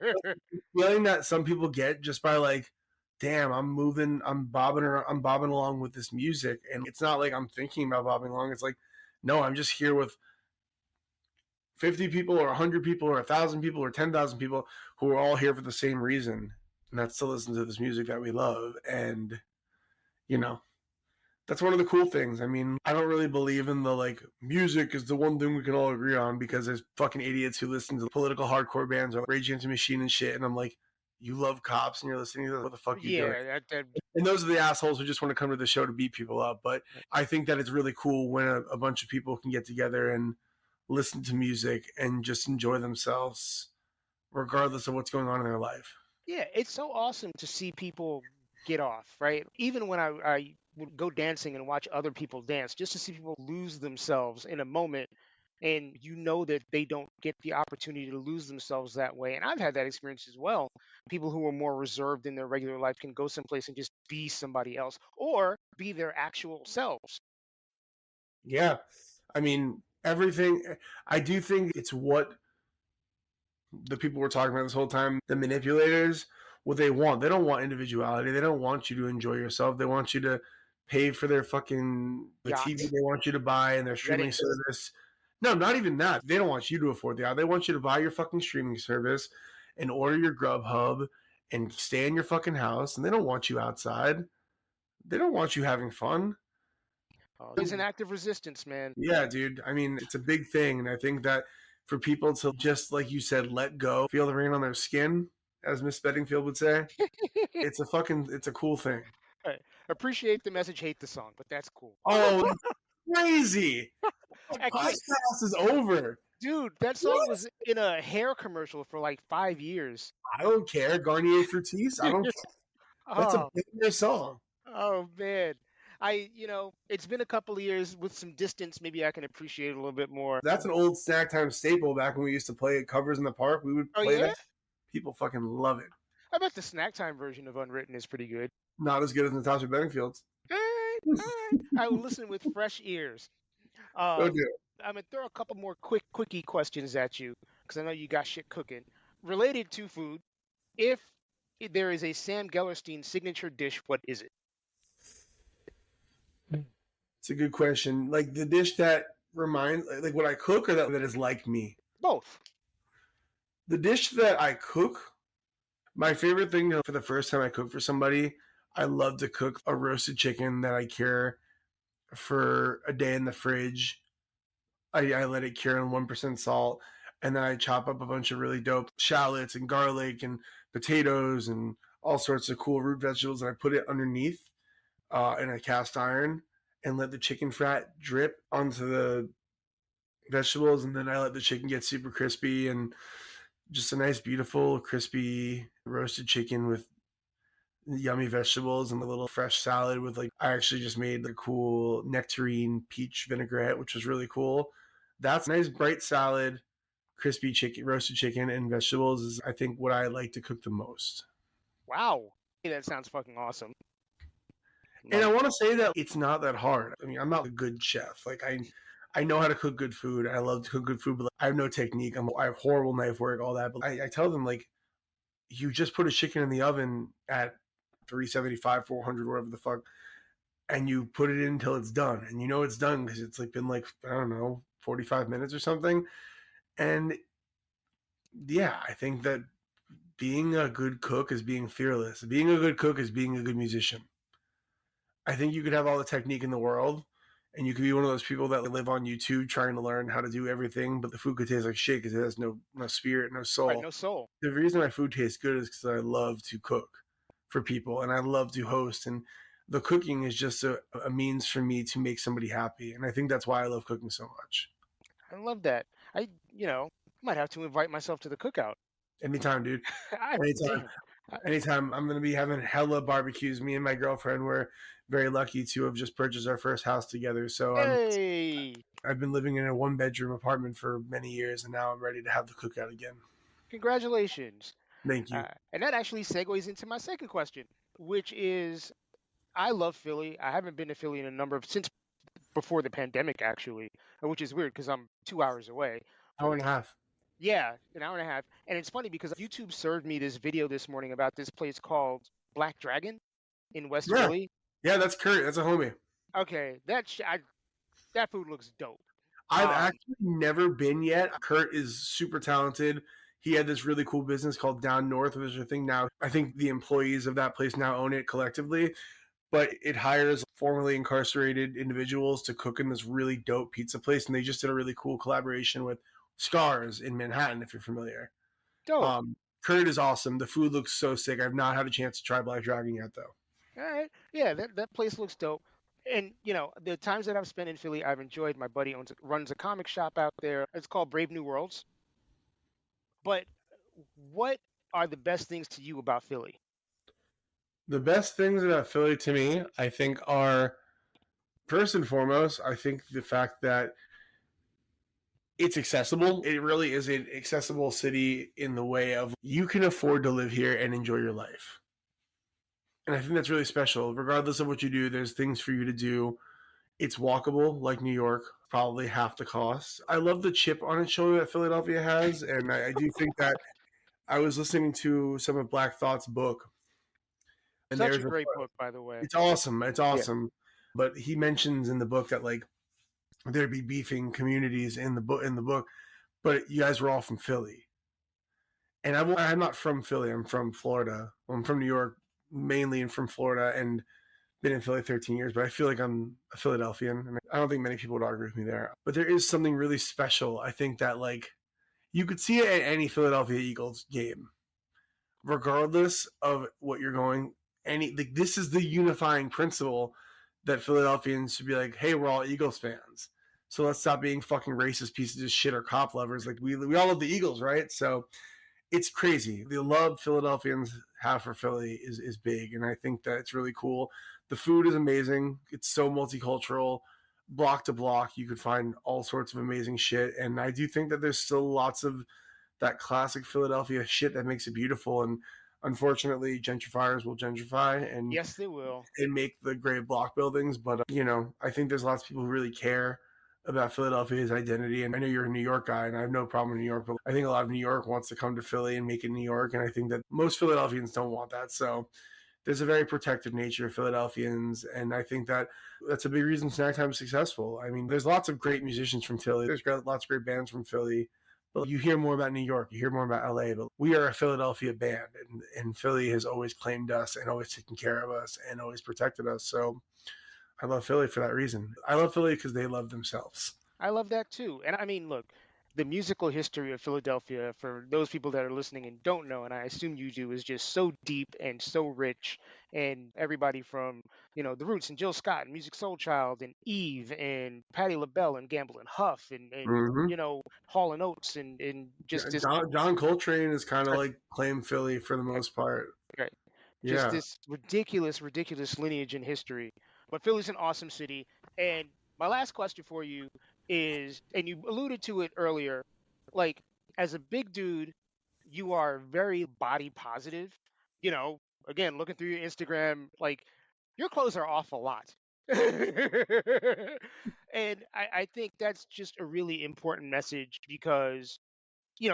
feeling that some people get just by like, damn, I'm moving, I'm bobbing along with this music, and it's not like I'm thinking about bobbing along. It's like, no, I'm just here with 50 people or 100 people or 1,000 people or 10,000 people who are all here for the same reason, and that's to listen to this music that we love. And you know, that's one of the cool things. I mean, I don't really believe in the like music is the one thing we can all agree on, because there's fucking idiots who listen to political hardcore bands or Rage Against the Machine and shit, and I'm like, you love cops and you're listening to this, what the fuck are you doing? Yeah, that And those are the assholes who just want to come to the show to beat people up. But I think that it's really cool when a bunch of people can get together and listen to music and just enjoy themselves regardless of what's going on in their life. yeah, it's so awesome to see people get off, right? Even when I would go dancing and watch other people dance, just to see people lose themselves in a moment, and you know that they don't get the opportunity to lose themselves that way. And I've had that experience as well. People who are more reserved in their regular life can go someplace and just be somebody else or be their actual selves. Yeah. I mean, everything, I do think it's what the people we're talking about this whole time, the manipulators, what they want. They don't want individuality. They don't want you to enjoy yourself. They want you to pay for their fucking the TV Yacht, they want you to buy and their streaming wedding. service. No, not even that. They don't want you to afford the yacht. They want you to buy your fucking streaming service and order your Grubhub and stay in your fucking house. And they don't want you outside. They don't want you having fun. It's an act of resistance, man. Yeah, dude. I mean, it's a big thing. And I think that for people to just, like you said, let go, feel the rain on their skin, as Miss Bedingfield would say, it's a cool thing. Right. Appreciate the message, hate the song, but that's cool. Oh, that's crazy. The Actually, podcast is over. dude, that song What? was in a hair commercial for like 5 years. I don't care. Garnier Fructis. I don't care. That's a Oh, banger song. oh man. It's been a couple of years with some distance. Maybe I can appreciate it a little bit more. That's an old snack time staple back when we used to play covers in the park. We would Oh play yeah? that. People fucking love it. I bet the snack time version of Unwritten is pretty good. Not as good as Natasha Bedingfield's. All right, all right. I will listen with fresh ears. Go Um, do it. I'm gonna throw a couple more quickie questions at you because I know you got shit cooking related to food. If there is a Sam Gellerstein signature dish, what is it? It's a good question. Like the dish that reminds, like what I cook, or that is like me. Both. The dish that I cook, my favorite thing for the first time I cook for somebody, I love to cook a roasted chicken that I cure for a day in the fridge. I let it cure on 1% salt, and then I chop up a bunch of really dope shallots and garlic and potatoes and all sorts of cool root vegetables, and I put it underneath in a cast iron and let the chicken fat drip onto the vegetables, and then I let the chicken get super crispy and just a nice, beautiful, crispy roasted chicken with yummy vegetables and a little fresh salad with like I actually just made the cool nectarine peach vinaigrette, which was really cool. That's a nice bright salad, crispy chicken, roasted chicken, and vegetables is I think what I like to cook the most. Wow. Hey, that sounds fucking awesome. And I Love want to say that it's not that hard. I mean, I'm not a good chef. Like I know how to cook good food. I love to cook good food, but like, I have no technique. I have horrible knife work, all that. But I tell them like, you just put a chicken in the oven at 375, 400, whatever the fuck, and you put it in until it's done, and you know it's done because it's like been like I don't know 45 minutes or something. And yeah, I think that being a good cook is being fearless. Being a good cook is being a good musician. I think you could have all the technique in the world, and you could be one of those people that live on YouTube trying to learn how to do everything, but the food could taste like shit because it has no spirit, no right, soul. no soul. The reason my food tastes good is because I love to cook for people and I love to host, and the cooking is just a means for me to make somebody happy, and I think that's why I love cooking so much. I love that. I might have to invite myself to the cookout. Anytime, dude. I, Anytime. damn. Anytime I'm going to be having hella barbecues. Me and my girlfriend were very lucky to have just purchased our first house together. So Hey, I've been living in a 1 bedroom apartment for many years, and now I'm ready to have the cookout again. congratulations. Thank you. And that actually segues into my second question, which is I love Philly. I haven't been to Philly in a number of since before the pandemic, actually, which is weird because I'm 2 hours away. Hour and a half. Yeah, an hour and a half. And it's funny because YouTube served me this video this morning about this place called Black Dragon in West Yeah. Philly. Yeah, that's Kurt. That's a homie. Okay, that food looks dope. I've actually never been yet. Kurt is super talented. He had this really cool business called Down North, which is a thing now. I think the employees of that place now own it collectively, but it hires formerly incarcerated individuals to cook in this really dope pizza place. And they just did a really cool collaboration with Scars in Manhattan, if you're familiar. Dope. Kurt is awesome. The food looks so sick. I've not had a chance to try Black Dragon yet, though. All right. Yeah, that place looks dope. And the times that I've spent in Philly, I've enjoyed. My buddy runs a comic shop out there. It's called Brave New Worlds. But what are the best things to you about Philly? The best things about Philly to me, I think, are first and foremost, I think the fact that it's accessible. It really is an accessible city in the way of you can afford to live here and enjoy your life. And I think that's really special. Regardless of what you do, there's things for you to do. It's walkable, like New York, probably half the cost. I love the chip on its shoulder that Philadelphia has. And I do think that I was listening to some of Black Thought's book. And Such a great book, by the way. It's awesome. It's awesome. Yeah. But he mentions in the book that like there'd be beefing communities in the book, but you guys were all from Philly. And I'm not from Philly. I'm from Florida. I'm from New York mainly, and from Florida, and been in Philly 13 years. But I feel like I'm a Philadelphian, and I don't think many people would argue with me there. But there is something really special. I think that like you could see it at any Philadelphia Eagles game, regardless of what you're going. This is the unifying principle that Philadelphians should be like, hey, we're all Eagles fans. So let's stop being fucking racist pieces of shit or cop lovers. Like we all love the Eagles, right? So it's crazy. The love Philadelphians have for Philly is big, and I think that it's really cool. The food is amazing. It's so multicultural. Block to block, you could find all sorts of amazing shit, and I do think that there's still lots of that classic Philadelphia shit that makes it beautiful. And unfortunately, gentrifiers will gentrify, and yes, they will, and make the great block buildings. But I think there's lots of people who really care about Philadelphia's identity. And I know you're a New York guy, and I have no problem in New York, but I think a lot of New York wants to come to Philly and make it New York. And I think that most Philadelphians don't want that. So there's a very protective nature of Philadelphians. And I think that that's a big reason Snacktime is successful. I mean, there's lots of great musicians from Philly. There's lots of great bands from Philly. But you hear more about New York, you hear more about LA, but we are a Philadelphia band. And Philly has always claimed us and always taken care of us and always protected us. So I love Philly for that reason. I love Philly because they love themselves. I love that too. And I mean, look, the musical history of Philadelphia, for those people that are listening and don't know, and I assume you do, is just so deep and so rich. And everybody from, The Roots and Jill Scott and Music Soul Child and Eve and Patti LaBelle and Gamble and Huff and Hall and Oates and just this. John Coltrane is kind of like claim Philly for the most part. Right. Just this ridiculous lineage in history. But Philly's an awesome city. And my last question for you is, and you alluded to it earlier, like as a big dude, you are very body positive. Again, looking through your Instagram, like your clothes are off a lot. And I think that's just a really important message because,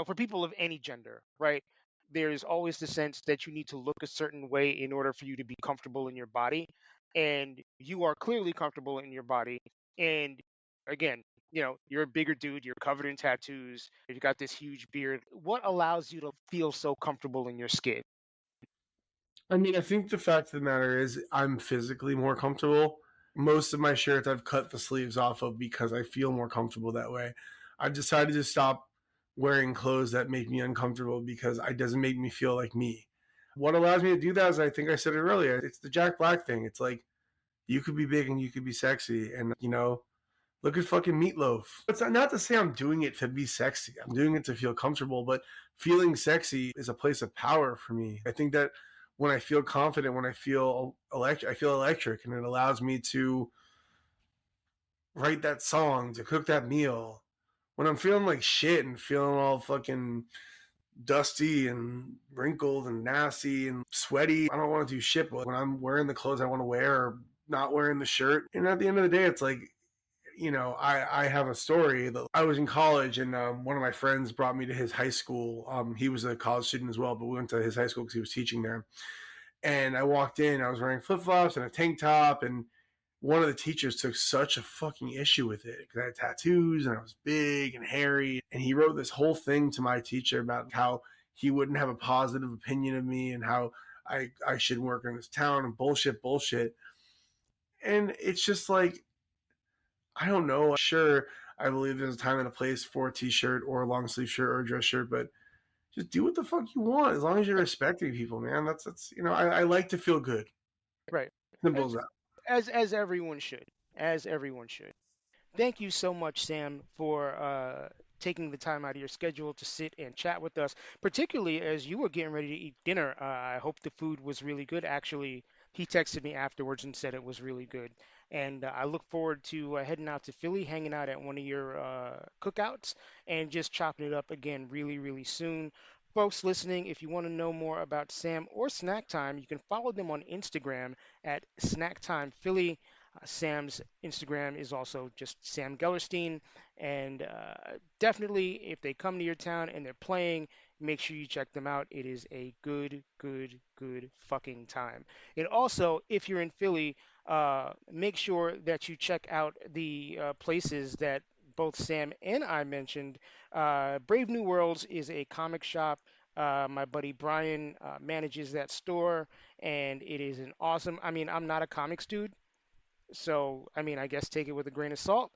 for people of any gender, right? There's always the sense that you need to look a certain way in order for you to be comfortable in your body. And you are clearly comfortable in your body. And again, you're a bigger dude, you're covered in tattoos, you've got this huge beard. What allows you to feel so comfortable in your skin? I mean, I think the fact of the matter is I'm physically more comfortable. Most of my shirts I've cut the sleeves off of because I feel more comfortable that way. I've decided to stop wearing clothes that make me uncomfortable because it doesn't make me feel like me. What allows me to do that is, I think I said it earlier, it's the Jack Black thing. It's like you could be big and you could be sexy. And, Look at fucking Meatloaf. It's not to say I'm doing it to be sexy. I'm doing it to feel comfortable, but feeling sexy is a place of power for me. I think that when I feel confident, when I feel electric, and it allows me to write that song, to cook that meal. When I'm feeling like shit and feeling all fucking dusty and wrinkled and nasty and sweaty, I don't want to do shit. But when I'm wearing the clothes I want to wear or not wearing the shirt, and at the end of the day, it's like, I have a story that I was in college, and one of my friends brought me to his high school. He was a college student as well, but we went to his high school because he was teaching there. And I walked in, I was wearing flip-flops and a tank top, and one of the teachers took such a fucking issue with it because I had tattoos and I was big and hairy. And he wrote this whole thing to my teacher about how he wouldn't have a positive opinion of me and how I should work in this town and bullshit. And it's just like, I don't know. Sure, I believe there's a time and a place for a t-shirt or a long sleeve shirt or a dress shirt, but just do what the fuck you want as long as you're respecting people, man. That's I like to feel good. Right. Simple as that. As everyone should. As everyone should. Thank you so much, Sam, for taking the time out of your schedule to sit and chat with us, particularly as you were getting ready to eat dinner. I hope the food was really good. Actually, he texted me afterwards and said it was really good. And I look forward to heading out to Philly, hanging out at one of your cookouts, and just chopping it up again really, really soon. Folks listening, if you want to know more about Sam or Snack Time, you can follow them on Instagram at Snacktime Philly. Sam's Instagram is also just Sam Gellerstein. And definitely, if they come to your town and they're playing, make sure you check them out. It is a good fucking time. And also, if you're in Philly, make sure that you check out the places that both Sam and I mentioned. Brave New Worlds is a comic shop. My buddy Brian manages that store, and it is an awesome. I mean, I'm not a comics dude, so, I mean, I guess take it with a grain of salt.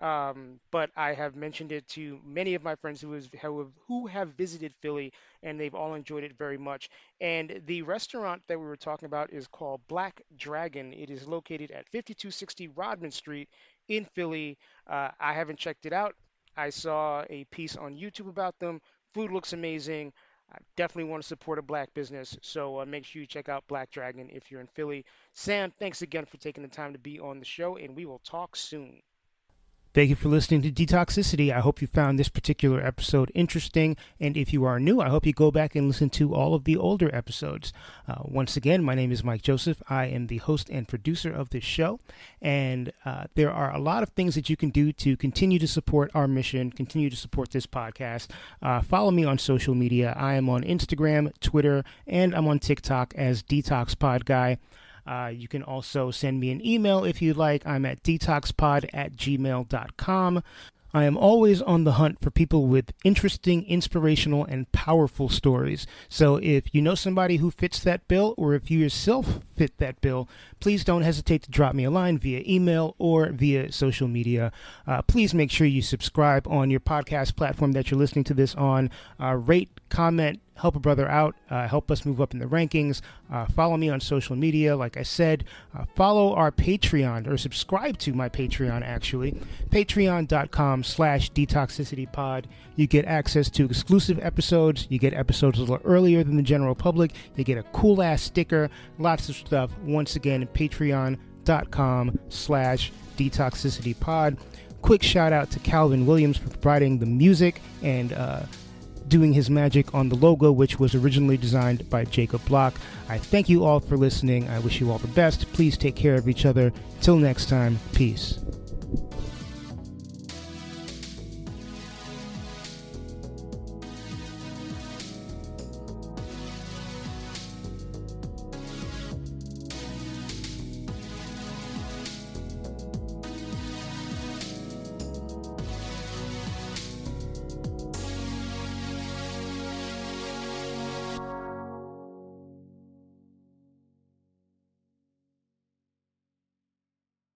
But I have mentioned it to many of my friends who have visited Philly, and they've all enjoyed it very much. And the restaurant that we were talking about is called Black Dragon. It is located at 5260 Rodman Street in Philly. I haven't checked it out. I saw a piece on YouTube about them. Food looks amazing. I definitely want to support a black business, so make sure you check out Black Dragon if you're in Philly. Sam, thanks again for taking the time to be on the show, and we will talk soon. Thank you for listening to Detoxicity. I hope you found this particular episode interesting. And if you are new, I hope you go back and listen to all of the older episodes. Once again, my name is Mike Joseph. I am the host and producer of this show. And there are a lot of things that you can do to continue to support our mission, continue to support this podcast. Follow me on social media. I am on Instagram, Twitter, and I'm on TikTok as DetoxPod Guy. You can also send me an email if you'd like. I'm at detoxpod@gmail.com. I am always on the hunt for people with interesting, inspirational, and powerful stories. So if you know somebody who fits that bill, or if you yourself fit that bill, please don't hesitate to drop me a line via email or via social media. Please make sure you subscribe on your podcast platform that you're listening to this on. Rate, comment, help a brother out, help us move up in the rankings. Follow me on social media. Like I said, follow our Patreon, or subscribe to my Patreon, actually. Patreon.com/detoxicitypod. You get access to exclusive episodes. You get episodes a little earlier than the general public. You get a cool-ass sticker, lots of stuff. Once again, patreon.com/detoxicitypod. Quick shout out to Calvin Williams for providing the music and doing his magic on the logo, which was originally designed by Jacob Block. I thank you all for listening. I wish you all the best. Please take care of each other. Till next time, peace.